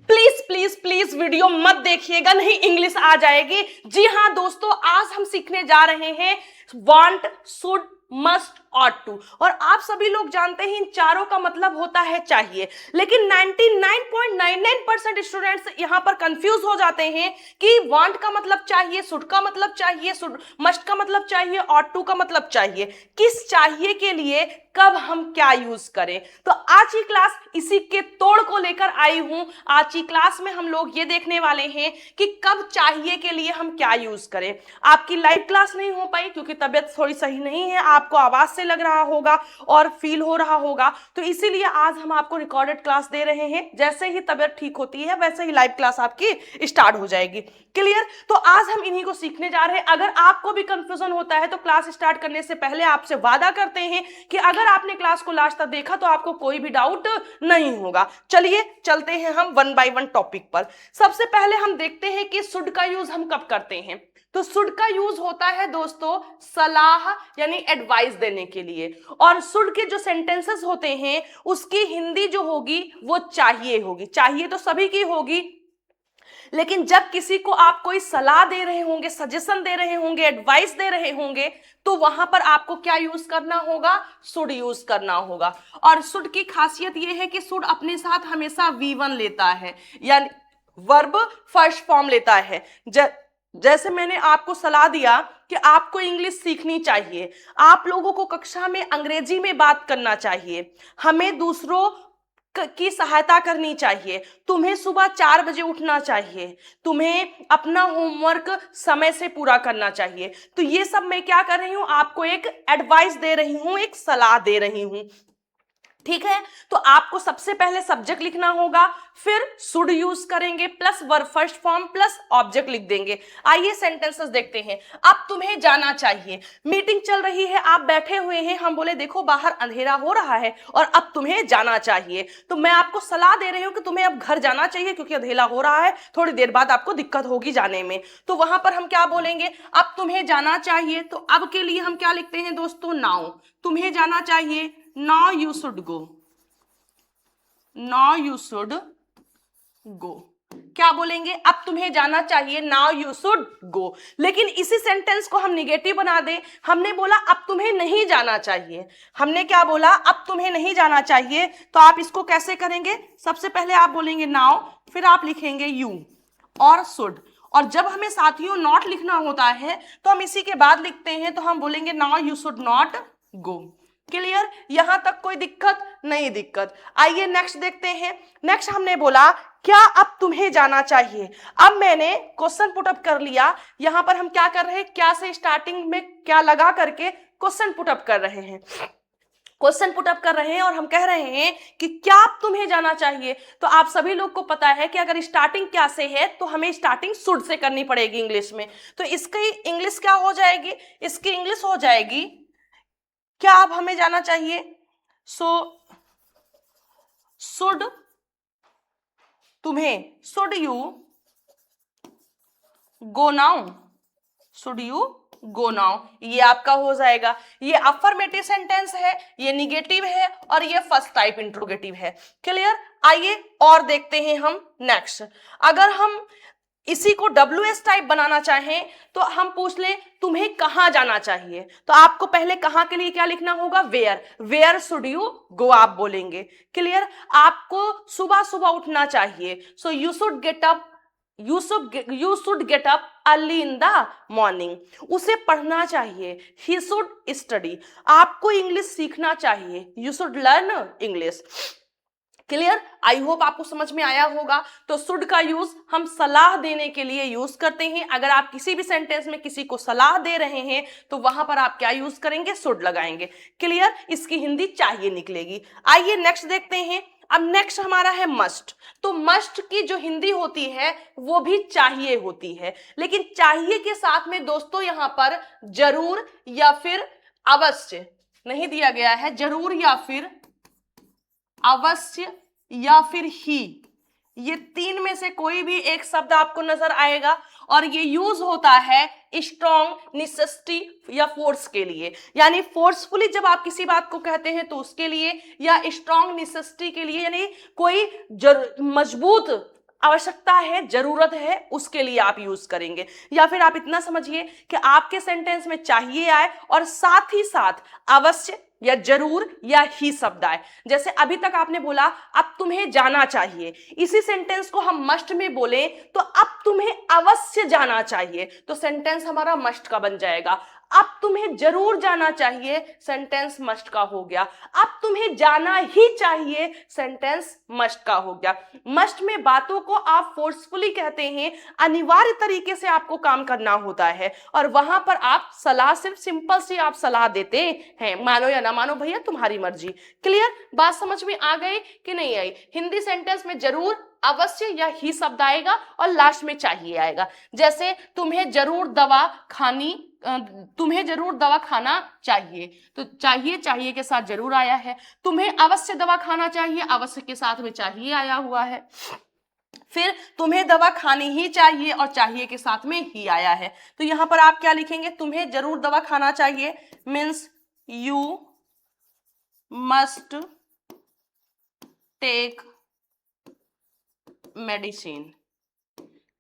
Please please please video मत देखिएगा, नहीं इंग्लिश आ जाएगी। जी हाँ दोस्तों, आज हम सीखने जा रहे हैं want, should, must, ought to. और आप सभी लोग जानते हैं इन चारों का मतलब होता है चाहिए, लेकिन 99.99% स्टूडेंट्स यहां पर कंफ्यूज हो जाते हैं कि वांट का मतलब चाहिए, शुड का मतलब चाहिए, मस्ट का मतलब चाहिए, ऑट टू का मतलब चाहिए। किस चाहिए के लिए कब हम क्या यूज करें, तो आज की क्लास इसी के तोड़ को लेकर आई हूं। आज की क्लास में हम लोग ये देखने वाले हैं कि कब चाहिए के लिए हम क्या यूज करें। आपकी लाइव क्लास नहीं हो पाई क्योंकि तबीयत थोड़ी सही नहीं है, आपको आवाज से लग रहा होगा और फील हो रहा होगा, तो इसीलिए आज हम आपको रिकॉर्डेड क्लास दे रहे हैं। जैसे ही तबीयत ठीक होती है वैसे ही लाइव क्लास आपकी स्टार्ट हो जाएगी। क्लियर? तो आज हम इन्हीं को सीखने जा रहे हैं। अगर आपको भी कंफ्यूजन होता है तो क्लास स्टार्ट करने से पहले आपसे वादा करते हैं कि अगर आपने क्लास को लास्ट तक देखा तो आपको कोई भी डाउट नहीं होगा। चलिए चलते हैं हम वन बाय वन टॉपिक पर। सबसे पहले हम देखते हैं कि शुड का यूज हम कब करते हैं। तो शुड का यूज होता है दोस्तों सलाह यानी एडवाइस देने के लिए, और शुड के जो सेंटेंसेस होते हैं उसकी हिंदी जो होगी वो चाहिए होगी। चाहिए तो सभी की होगी, लेकिन जब किसी को आप कोई सलाह दे रहे होंगे, सजेशन दे रहे होंगे, एडवाइस दे रहे होंगे, तो वहां पर आपको क्या यूज करना होगा? शुड यूज करना होगा। और शुड की खासियत यह है कि शुड अपने साथ हमेशा V1 लेता है, यानी वर्ब फर्स्ट फॉर्म लेता है। जैसे मैंने आपको सलाह दिया कि आपको इंग्लिश सीखनी चाहिए, आप लोगों को कक्षा में अंग्रेजी में बात करना चाहिए, हमें दूसरों की सहायता करनी चाहिए, तुम्हें सुबह 4 बजे उठना चाहिए, तुम्हें अपना होमवर्क समय से पूरा करना चाहिए। तो ये सब मैं क्या कर रही हूं? आपको एक एडवाइस दे रही हूं, एक सलाह दे रही हूं। ठीक है, तो आपको सबसे पहले सब्जेक्ट लिखना होगा, फिर शुड यूज करेंगे plus verb first form plus object लिख देंगे। आइए सेंटेंसेस देखते हैं। अब तुम्हें जाना चाहिए, मीटिंग चल रही है, आप बैठे हुए हैं, हम बोले देखो बाहर अंधेरा हो रहा है और अब तुम्हें जाना चाहिए, तो मैं आपको सलाह दे रही हूं कि तुम्हें अब घर जाना चाहिए क्योंकि अंधेरा हो रहा है, थोड़ी देर बाद आपको दिक्कत होगी जाने में। तो वहां पर हम क्या बोलेंगे? अब तुम्हें जाना चाहिए। तो अब के लिए हम क्या लिखते हैं दोस्तों? नाउ। तुम्हें जाना चाहिए, now you should go, now you should go। क्या बोलेंगे? अब तुम्हें जाना चाहिए, now you should go। लेकिन इसी सेंटेंस को हम निगेटिव बना दें, हमने बोला अब तुम्हें नहीं जाना चाहिए। हमने क्या बोला? अब तुम्हें नहीं जाना चाहिए। तो आप इसको कैसे करेंगे? सबसे पहले आप बोलेंगे now, फिर आप लिखेंगे you और should। और जब हमें साथियों नॉट लिखना होता है तो हम इसी के बाद लिखते हैं, तो हम बोलेंगे now you should not go। Clear? यहां तक कोई दिक्कत नहीं? दिक्कत। आइए नेक्स्ट देखते हैं। नेक्स्ट हमने बोला क्या अब तुम्हें जाना चाहिए। अब मैंने क्वेश्चन पुटअप कर लिया। यहां पर हम क्या कर रहे हैं? क्या से स्टार्टिंग में क्या लगा करके क्वेश्चन पुटअप कर रहे हैं, क्वेश्चन पुटअप कर रहे हैं और हम कह रहे हैं कि क्या अब तुम्हें जाना चाहिए। तो आप सभी लोग को पता है कि अगर स्टार्टिंग क्या से है तो हमें स्टार्टिंग शुड से करनी पड़ेगी इंग्लिश में। तो इसकी इंग्लिश क्या हो जाएगी? इसकी इंग्लिश हो जाएगी क्या अब हमें जाना चाहिए। सो शुड तुम्हें, should you go now, should you go now, ये आपका हो जाएगा। ये अफर्मेटिव सेंटेंस है, ये निगेटिव है और ये फर्स्ट टाइप इंट्रोगेटिव है। क्लियर? आइए और देखते हैं हम नेक्स्ट। अगर हम इसी को WS टाइप बनाना चाहें तो हम पूछ लें तुम्हें कहां जाना चाहिए, तो आपको पहले कहां के लिए क्या लिखना होगा? Where. Where should you go आप बोलेंगे। क्लियर? आपको सुबह सुबह उठना चाहिए, so you should get up, you should get up early in the morning. उसे पढ़ना चाहिए, ही शुड स्टडी। आपको इंग्लिश सीखना चाहिए, you should learn English. Clear? I hope आपको समझ में आया होगा। तो शुड का यूज हम सलाह देने के लिए यूज करते हैं। अगर आप किसी भी सेंटेंस में किसी को सलाह दे रहे हैं तो वहां पर आप क्या यूज करेंगे? शुड लगाएंगे। क्लियर? इसकी हिंदी चाहिए निकलेगी। आइए नेक्स्ट देखते हैं। अब नेक्स्ट हमारा है मस्ट। तो मस्ट की जो हिंदी होती है वो भी चाहिए होती है, लेकिन चाहिए के साथ में दोस्तों यहां पर जरूर या फिर अवश्य नहीं दिया गया है। जरूर या फिर अवश्य या फिर ही, ये तीन में से कोई भी एक शब्द आपको नजर आएगा और ये यूज होता है स्ट्रॉन्ग, नेसेसिटी या फोर्स के लिए। यानी फोर्सफुली जब आप किसी बात को कहते हैं तो उसके लिए, या स्ट्रॉन्ग नेसेसिटी के लिए, यानी कोई मजबूत आवश्यकता है, जरूरत है, उसके लिए आप यूज करेंगे। या फिर आप इतना समझिए कि आपके सेंटेंस में चाहिए आए और साथ ही साथ अवश्य या जरूर या ही शब्द आए। जैसे अभी तक आपने बोला अब तुम्हें जाना चाहिए, इसी सेंटेंस को हम मस्ट में बोले तो अब तुम्हें अवश्य जाना चाहिए, तो सेंटेंस हमारा मस्ट का बन जाएगा। अब तुम्हें जरूर जाना चाहिए, सेंटेंस मस्ट का हो गया। अब तुम्हें जाना ही चाहिए, सेंटेंस मस्ट का हो गया। मस्ट में बातों को आप फोर्सफुली कहते हैं, अनिवार्य तरीके से आपको काम करना होता है, और वहां पर आप सलाह सिर्फ सिंपल सी आप सलाह देते हैं, मानो या ना मानो भैया तुम्हारी मर्जी। क्लियर? बात समझ में आ गई कि नहीं आई? हिंदी सेंटेंस में जरूर, अवश्य या ही शब्द आएगा और लास्ट में चाहिए आएगा। जैसे तुम्हें जरूर दवा खाना चाहिए, तो चाहिए के साथ जरूर आया है। तुम्हें अवश्य दवा खाना चाहिए, अवश्य के साथ में चाहिए आया हुआ है। फिर तुम्हें दवा खानी ही चाहिए और चाहिए के साथ में ही आया है। तो यहां पर आप क्या लिखेंगे? तुम्हें जरूर दवा खाना चाहिए means you must take medicine.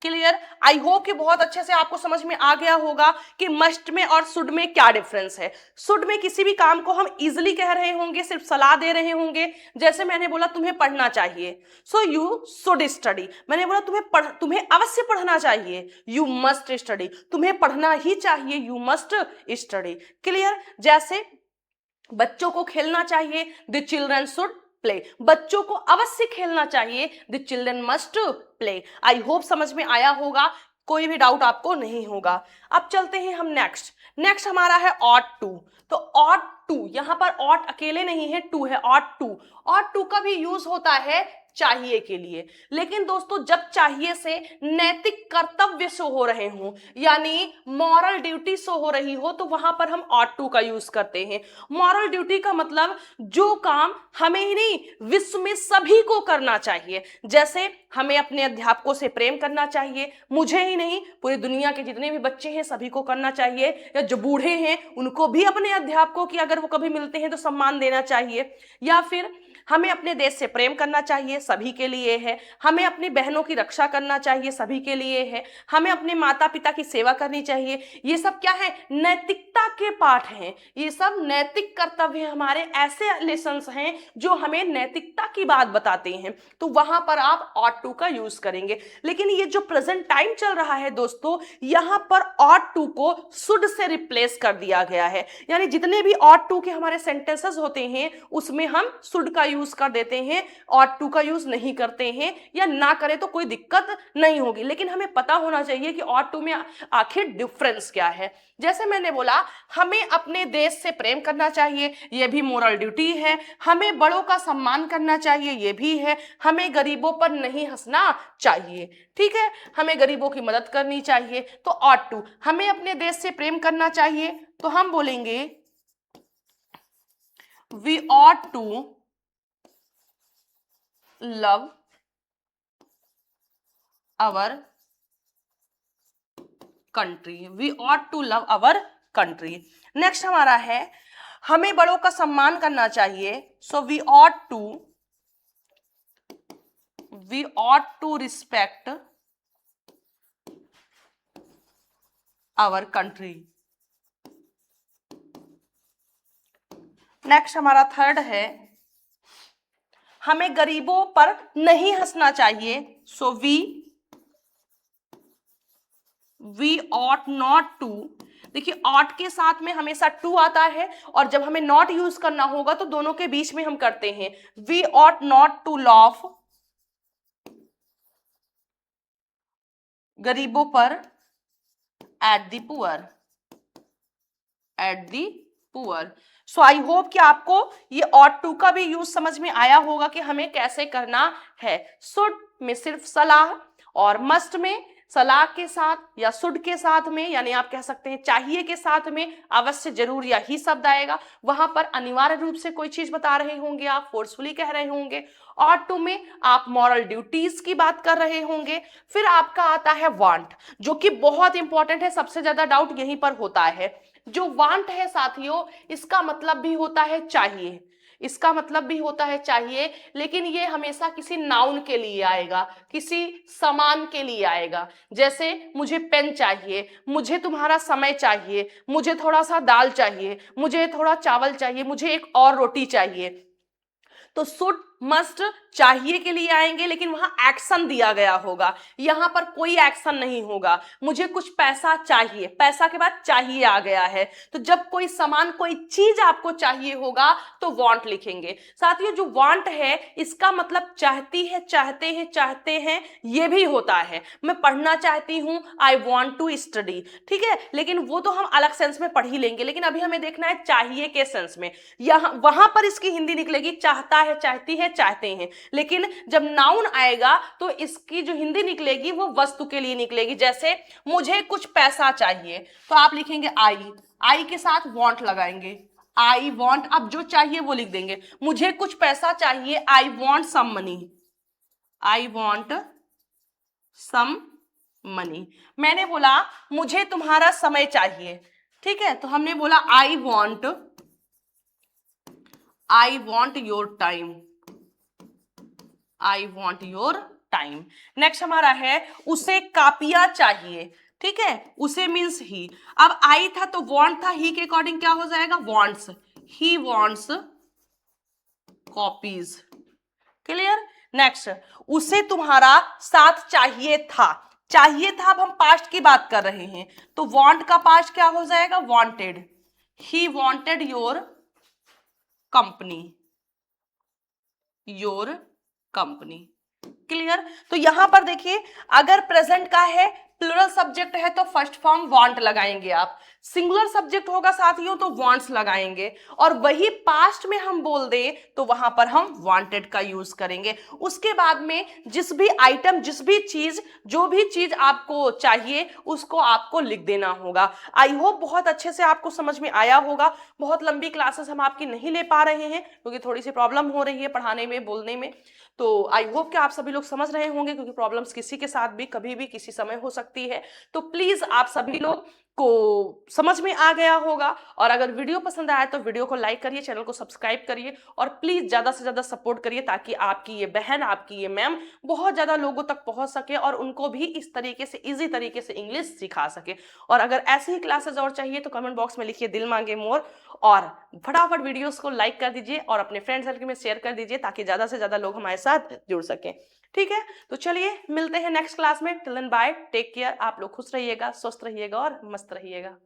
Clear? I hope कि बहुत अच्छे से आपको समझ में आ गया होगा कि मस्ट में और शुड में क्या डिफरेंस है। शुड में किसी भी काम को हम इजीली कह रहे होंगे, सिर्फ सलाह दे रहे होंगे। जैसे मैंने बोला तुम्हें पढ़ना चाहिए, सो यू शुड स्टडी। मैंने बोला तुम्हें अवश्य पढ़ना चाहिए, यू मस्ट स्टडी। तुम्हें पढ़ना ही चाहिए, यू मस्ट स्टडी। क्लियर? जैसे बच्चों को खेलना चाहिए, द चिल्ड्रन शुड प्ले। बच्चों को अवश्य खेलना चाहिए, the children must play. I hope समझ में आया होगा, कोई भी डाउट आपको नहीं होगा। अब चलते हैं हम नेक्स्ट हमारा है ऑट टू। तो ऑट टू, यहां पर ऑट अकेले नहीं है, टू है, ऑट टू। ऑट टू का भी यूज होता है चाहिए के लिए। लेकिन दोस्तों जब चाहिए से नैतिक कर्तव्य शो हो रहे हों, यानी मॉरल ड्यूटी शो हो रही हो, तो वहां पर हम ऑट टू का यूज करते हैं। मॉरल ड्यूटी का मतलब जो काम हमें ही नहीं विश्व में सभी को करना चाहिए। जैसे हमें अपने अध्यापकों से प्रेम करना चाहिए, मुझे ही नहीं पूरी दुनिया के जितने भी बच्चे हैं सभी को करना चाहिए। या जो बूढ़े हैं उनको भी अपने अध्यापकों की अगर वो कभी मिलते हैं तो सम्मान देना चाहिए। या फिर हमें अपने देश से प्रेम करना चाहिए, सभी के लिए है। हमें अपनी बहनों की रक्षा करना चाहिए, सभी के लिए है। हमें अपने माता पिता की सेवा करनी चाहिए। ये सब क्या है? नैतिकता के पाठ हैं। ये सब नैतिक कर्तव्य हमारे ऐसे लेसन्स हैं जो हमें नैतिकता की बात बताते हैं। तो वहां पर आप ऑट टू का यूज करेंगे। लेकिन ये जो प्रेजेंट टाइम चल रहा है दोस्तों, यहां पर ऑट टू को शुड से रिप्लेस कर दिया गया है। यानी जितने भी ऑट टू के हमारे सेंटेंसेस होते हैं उसमें हम शुड का यूज कर देते हैं, ऑट टू का यूज नहीं करते हैं। या ना करें तो कोई दिक्कत नहीं होगी, लेकिन हमें पता होना चाहिए कि ऑट टू में आखिर डिफरेंस क्या है। जैसे मैंने बोला हमें अपने देश से प्रेम करना चाहिए, यह भी मोरल ड्यूटी है। हमें बड़ों का सम्मान करना चाहिए, यह भी है। हमें गरीबों पर नहीं हंसना चाहिए, ठीक है, हमें गरीबों की मदद करनी चाहिए। तो ऑट टू, हमें अपने देश से प्रेम करना चाहिए तो हम बोलेंगे we ought to love our country. We ought to love our country. Next हमारा है हमें बड़ों का सम्मान करना चाहिए, so we ought to respect our country. Next हमारा थर्ड है हमें गरीबों पर नहीं हंसना चाहिए, so we ought not to. देखिए ऑट के साथ में हमेशा टू आता है और जब हमें नॉट यूज करना होगा तो दोनों के बीच में हम करते हैं। We ought not to laugh गरीबों पर at the poor. So I hope कि आपको ये ऑट टू का भी यूज समझ में आया होगा कि हमें कैसे करना है। शुड में सिर्फ सलाह और मस्ट में सलाह के साथ या शुड के साथ में, यानी आप कह सकते हैं चाहिए के साथ में अवश्य जरूर या ही शब्द आएगा। वहां पर अनिवार्य रूप से कोई चीज बता रहे होंगे, आप फोर्सफुली कह रहे होंगे। ऑट टू में आप मॉरल ड्यूटीज की बात कर रहे होंगे। फिर आपका आता है वांट, जो कि बहुत इंपॉर्टेंट है, सबसे ज्यादा डाउट यहीं पर होता है। जो वांट है साथियों, इसका मतलब भी होता है चाहिए। इसका मतलब भी होता है चाहिए, लेकिन ये हमेशा किसी नाउन के लिए आएगा, किसी सामान के लिए आएगा। जैसे मुझे पेन चाहिए, मुझे तुम्हारा समय चाहिए, मुझे थोड़ा सा दाल चाहिए, मुझे थोड़ा चावल चाहिए, मुझे एक और रोटी चाहिए। तो शुड मस्ट चाहिए के लिए आएंगे, लेकिन वहां एक्शन दिया गया होगा, यहां पर कोई एक्शन नहीं होगा। मुझे कुछ पैसा चाहिए, पैसा के बाद चाहिए आ गया है, तो जब कोई सामान कोई चीज आपको चाहिए होगा तो वांट लिखेंगे। साथियों, जो वांट है इसका मतलब चाहती है, चाहते हैं, चाहते हैं ये भी होता है। मैं पढ़ना चाहती हूं, आई वॉन्ट टू स्टडी, ठीक है, लेकिन वो तो हम अलग सेंस में पढ़ ही लेंगे, लेकिन अभी हमें देखना है चाहिए के सेंस में। यहां वहां पर इसकी हिंदी निकलेगी चाहता है, चाहती है, चाहते हैं। लेकिन जब नाउन आएगा तो इसकी जो हिंदी निकलेगी वो वस्तु के लिए निकलेगी। जैसे मुझे कुछ पैसा चाहिए, तो आप लिखेंगे आई के साथ वांट लगाएंगे, आई वांट, अब जो चाहिए वो लिख देंगे। मुझे कुछ पैसा चाहिए, I want some money, I want some money. मैंने बोला मुझे तुम्हारा समय चाहिए, ठीक है, तो हमने बोला I want your time, I want your time. Next हमारा है उसे कापियां चाहिए, ठीक है, उसे मीन्स ही। अब आई था तो वॉन्ट था, ही के अकॉर्डिंग क्या हो जाएगा, wants, he wants copies. Clear. Next, उसे तुम्हारा साथ चाहिए था, चाहिए था, अब हम पास्ट की बात कर रहे हैं, तो वॉन्ट का पास्ट क्या हो जाएगा, wanted, he wanted your company, your company. Clear. तो यहां पर देखिए, अगर प्रेजेंट का है, प्लूरल सब्जेक्ट है तो फर्स्ट फॉर्म वांट लगाएंगे आप, सिंगुलर सब्जेक्ट होगा साथियों तो वांट्स लगाएंगे, और वही पास्ट में हम बोल दे तो वहां पर हम वांटेड का यूज करेंगे। उसके बाद में जिस भी आइटम, जिस भी चीज, जो भी चीज आपको चाहिए उसको आपको लिख देना होगा। आई होप बहुत अच्छे से आपको समझ में आया होगा। बहुत लंबी क्लासेस हम आपकी नहीं ले पा रहे हैं क्योंकि थोड़ी सी प्रॉब्लम हो रही है पढ़ाने में, बोलने में, तो आई होप कि आप सभी लोग समझ रहे होंगे, क्योंकि प्रॉब्लम्स किसी के साथ भी कभी भी किसी समय हो सकती है। तो प्लीज आप सभी लोग को समझ में आ गया होगा, और अगर वीडियो पसंद आया तो वीडियो को लाइक करिए, चैनल को सब्सक्राइब करिए, और प्लीज ज्यादा से ज्यादा सपोर्ट करिए ताकि आपकी ये बहन, आपकी ये मैम बहुत ज्यादा लोगों तक पहुंच सके और उनको भी इस तरीके से, इजी तरीके से इंग्लिश सिखा सके। और अगर ऐसी ही क्लासेस और चाहिए तो कमेंट बॉक्स में लिखिए दिल मांगे मोर, और फटाफट वीडियोस को लाइक कर दीजिए और अपने फ्रेंड सर्कल में शेयर कर दीजिए ताकि ज्यादा से ज्यादा लोग हमारे साथ जुड़ सकें। ठीक है, तो चलिए मिलते हैं नेक्स्ट क्लास में। Till then bye, take care. आप लोग खुश रहिएगा, स्वस्थ रहिएगा और मस्त रहिएगा।